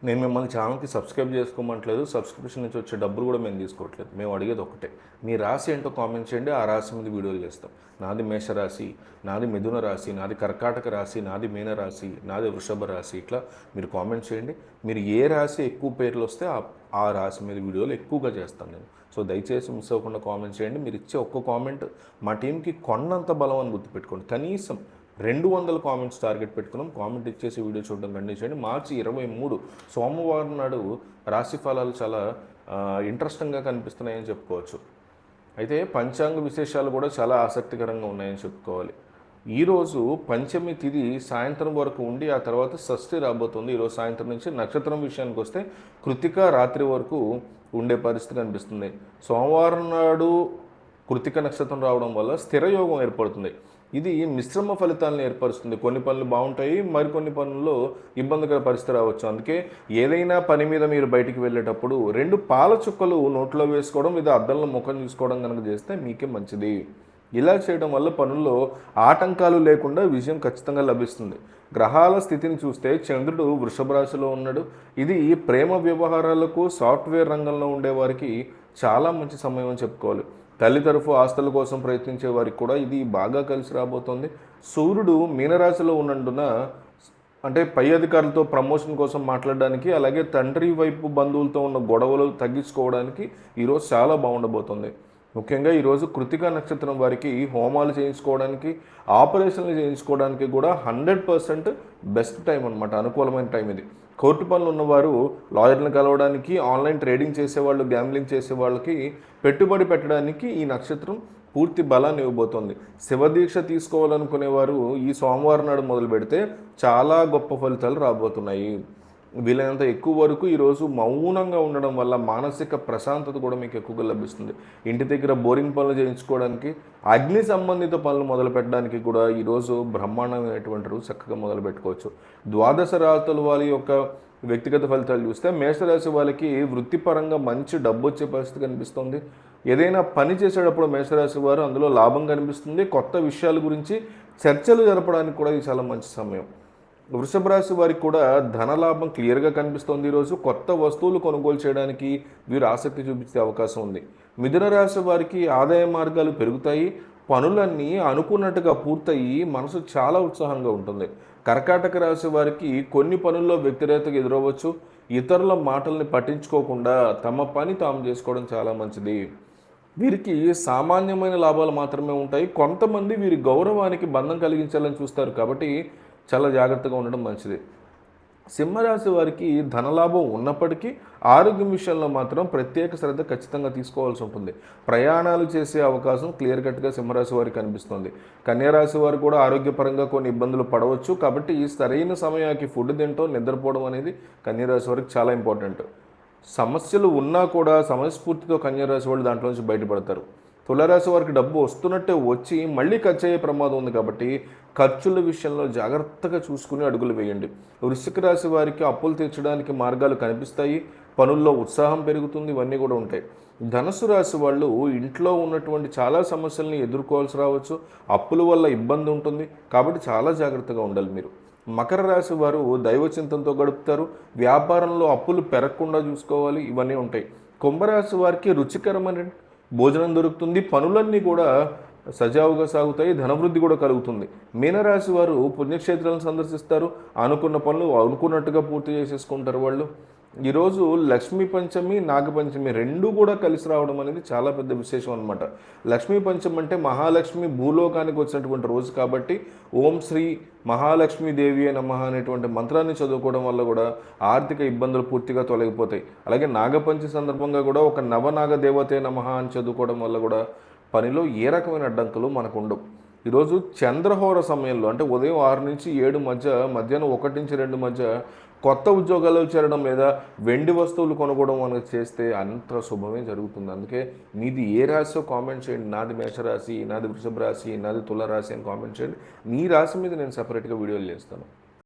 నేను మిమ్మల్ని ఛానల్‌కి సబ్స్క్రైబ్ చేసుకోమంటలేదు. సబ్స్క్రిప్షన్ నుంచి వచ్చే డబ్బులు కూడా మేము తీసుకోవట్లేదు. మేము అడిగేది ఒకటే. మీ రాశి ఏంటో కామెంట్ చేయండి. ఆ రాశి మీద వీడియోలు చేస్తాం. నాది మేషరాశి, నాది మిథున రాశి, నాది కర్కాటక రాశి, నాది మీన రాశి, నాది వృషభ రాశి. ఇట్లా మీరు కామెంట్ చేయండి. మీరు ఏ రాశి ఎక్కువ పేర్లు వస్తే ఆ రాశి మీద వీడియోలు ఎక్కువగా చేస్తాను నేను. సో దయచేసి మిస్ అవ్వకుండా కామెంట్ చేయండి. మీరు ఇచ్చే ఒక్క కామెంట్ మా టీంకి కొండంత బలం అని గుర్తుపెట్టుకోండి. కనీసం 200 కామెంట్స్ టార్గెట్ పెట్టుకున్నాం. కామెంట్ ఇచ్చేసి వీడియో చూడడం కంటిన్యూ చేయండి. మార్చి 23 సోమవారం నాడు రాశి ఫలాలు చాలా ఇంట్రెస్టింగ్గా కనిపిస్తున్నాయని చెప్పుకోవచ్చు. అయితే పంచాంగ విశేషాలు కూడా చాలా ఆసక్తికరంగా ఉన్నాయని చెప్పుకోవాలి. ఈరోజు పంచమి తిథి సాయంత్రం వరకు ఉండి ఆ తర్వాత షష్ఠి రాబోతుంది. ఈరోజు సాయంత్రం నుంచి నక్షత్రం విషయానికి వస్తే కృతిక రాత్రి వరకు ఉండే పరిస్థితి కనిపిస్తుంది. సోమవారం నాడు కృతిక నక్షత్రం రావడం వల్ల స్థిర యోగం ఏర్పడుతుంది. ఇది మిశ్రమ ఫలితాలను ఏర్పరుస్తుంది. కొన్ని పనులు బాగుంటాయి, మరికొన్ని పనుల్లో ఇబ్బందికర పరిస్థితి రావచ్చు. అందుకే ఏదైనా పని మీద మీరు బయటికి వెళ్ళేటప్పుడు 2 పాల చుక్కలు నోట్లో వేసుకోవడం లేదా అద్దంలో ముఖం చూసుకోవడం కనుక చేస్తే మీకే మంచిది. ఇలా చేయడం వల్ల పనుల్లో ఆటంకాలు లేకుండా విజయం ఖచ్చితంగా లభిస్తుంది. గ్రహాల స్థితిని చూస్తే చంద్రుడు వృషభ రాశిలో ఉన్నాడు. ఇది ప్రేమ వ్యవహారాలకు సాఫ్ట్వేర్ రంగంలో ఉండే వారికి చాలా మంచి సమయం అని చెప్పుకోవాలి. తల్లి తరఫు ఆస్తుల కోసం ప్రయత్నించే వారికి కూడా ఇది బాగా కలిసి రాబోతోంది. సూర్యుడు మీనరాశిలో ఉన్నందున అంటే పై అధికారులతో ప్రమోషన్ కోసం మాట్లాడడానికి, అలాగే తండ్రి వైపు బంధువులతో ఉన్న గొడవలు తగ్గించుకోవడానికి ఈరోజు చాలా బాగుండబోతుంది. ముఖ్యంగా ఈరోజు కృతికా నక్షత్రం వారికి హోమాలు చేయించుకోవడానికి, ఆపరేషన్లు చేయించుకోవడానికి కూడా 100% బెస్ట్ టైం అనమాట. అనుకూలమైన టైం ఇది. కోర్టు పనులు ఉన్నవారు లాయర్లను కలవడానికి, ఆన్లైన్ ట్రేడింగ్ చేసేవాళ్ళు, గ్యాంబ్లింగ్ చేసే వాళ్ళకి పెట్టుబడి పెట్టడానికి ఈ నక్షత్రం పూర్తి బలాన్ని ఇవ్వబోతోంది. శివదీక్ష తీసుకోవాలనుకునేవారు ఈ సోమవారం నాడు మొదలు పెడితే చాలా గొప్ప ఫలితాలు రాబోతున్నాయి. వీలైనంత ఎక్కువ వరకు ఈరోజు మౌనంగా ఉండడం వల్ల మానసిక ప్రశాంతత కూడా మీకు ఎక్కువగా లభిస్తుంది. ఇంటి దగ్గర బోరింగ్ పనులు చేయించుకోవడానికి, అగ్ని సంబంధిత పనులు మొదలు పెట్టడానికి కూడా ఈరోజు బ్రహ్మాండమైనటువంటి రోజు చక్కగా మొదలు పెట్టుకోవచ్చు. ద్వాదశ రాశుల వారి యొక్క వ్యక్తిగత ఫలితాలు చూస్తే మేషరాశి వాళ్ళకి వృత్తిపరంగా మంచి డబ్బు వచ్చే పరిస్థితి కనిపిస్తుంది. ఏదైనా పని చేసేటప్పుడు మేషరాశి వారు అందులో లాభం కనిపిస్తుంది. కొత్త విషయాల గురించి చర్చలు జరపడానికి కూడా ఇది చాలా మంచి సమయం. వృషభ రాశి వారికి కూడా ధనలాభం క్లియర్గా కనిపిస్తోంది. ఈరోజు కొత్త వస్తువులు కొనుగోలు చేయడానికి వీరు ఆసక్తి చూపించే అవకాశం ఉంది. మిథున రాశి వారికి ఆదాయ మార్గాలు పెరుగుతాయి. పనులన్నీ అనుకున్నట్టుగా పూర్తయి మనసు చాలా ఉత్సాహంగా ఉంటుంది. కర్కాటక రాశి వారికి కొన్ని పనుల్లో వ్యతిరేకత ఎదురవ్వచ్చు. ఇతరుల మాటల్ని పట్టించుకోకుండా తమ పని తాము చేసుకోవడం చాలా మంచిది. వీరికి సామాన్యమైన లాభాలు మాత్రమే ఉంటాయి. కొంతమంది వీరి గౌరవానికి బంధం కలిగించాలని చూస్తారు కాబట్టి చాలా జాగ్రత్తగా ఉండడం మంచిది. సింహరాశి వారికి ధనలాభం ఉన్నప్పటికీ ఆరోగ్యం విషయంలో మాత్రం ప్రత్యేక శ్రద్ధ ఖచ్చితంగా తీసుకోవాల్సి ఉంటుంది. ప్రయాణాలు చేసే అవకాశం క్లియర్ కట్గా సింహరాశి వారికి కనిపిస్తుంది. కన్యారాశి వారు కూడా ఆరోగ్యపరంగా కొన్ని ఇబ్బందులు పడవచ్చు. కాబట్టి సరైన సమయానికి ఫుడ్ తినటం, నిద్రపోవడం అనేది కన్యారాశి వారికి చాలా ఇంపార్టెంట్. సమస్యలు ఉన్నా కూడా సమయస్ఫూర్తితో కన్యారాశి వాళ్ళు దాంట్లో నుంచి బయటపడతారు. తులారాశి వారికి డబ్బు వస్తున్నట్టే వచ్చి మళ్ళీ ఖర్చు అయ్యే ప్రమాదం ఉంది కాబట్టి ఖర్చుల విషయంలో జాగ్రత్తగా చూసుకుని అడుగులు వేయండి. వృశ్చిక రాశి వారికి అప్పులు తీర్చడానికి మార్గాలు కనిపిస్తాయి. పనుల్లో ఉత్సాహం పెరుగుతుంది. ఇవన్నీ కూడా ఉంటాయి. ధనుసు రాశి వాళ్ళు ఇంట్లో ఉన్నటువంటి చాలా సమస్యల్ని ఎదుర్కోవాల్సి రావచ్చు. అప్పుల వల్ల ఇబ్బంది ఉంటుంది కాబట్టి చాలా జాగ్రత్తగా ఉండాలి మీరు. మకర రాశి వారు దైవచింతంతో గడుపుతారు. వ్యాపారంలో అప్పులు పెరగకుండా చూసుకోవాలి. ఇవన్నీ ఉంటాయి. కుంభరాశి వారికి రుచికరమైన భోజనం దొరుకుతుంది. పనులన్నీ కూడా సజావుగా సాగుతాయి. ధనవృద్ధి కూడా కలుగుతుంది. మీనరాశి వారు పుణ్యక్షేత్రాలను సందర్శిస్తారు. అనుకున్న పనులు అనుకున్నట్టుగా పూర్తి చేసేసుకుంటారు వాళ్ళు. ఈరోజు లక్ష్మీ పంచమి, నాగపంచమి రెండూ కూడా కలిసి రావడం అనేది చాలా పెద్ద విశేషం అనమాట. లక్ష్మీ పంచమి అంటే మహాలక్ష్మి భూలోకానికి వచ్చినటువంటి రోజు కాబట్టి ఓం శ్రీ మహాలక్ష్మీదేవి నమః అనేటువంటి మంత్రాన్ని చదువుకోవడం వల్ల కూడా ఆర్థిక ఇబ్బందులు పూర్తిగా తొలగిపోతాయి. అలాగే నాగపంచమి సందర్భంగా కూడా ఒక నవనాగ దేవతే నమః అని చదువుకోవడం వల్ల కూడా పనిలో ఏ రకమైన అడ్డంకులు మనకు ఉండవు. ఈరోజు చంద్రహోర సమయంలో అంటే ఉదయం 6 నుంచి 7 మధ్య, మధ్యాహ్నం 1 నుంచి 2 మధ్య కొత్త ఉద్యోగాల్లో చేరడం లేదా వెండి వస్తువులు కొనుక్కోవడం అనేది చేస్తే అంత శుభమే జరుగుతుంది. అందుకే మీది ఏ రాశో కామెంట్ చేయండి. నాది మేషరాశి, నాది వృషభ రాశి, నాది తుల రాశి అని కామెంట్ చేయండి. మీ రాశి మీద నేను సపరేట్గా వీడియోలు చేస్తాను.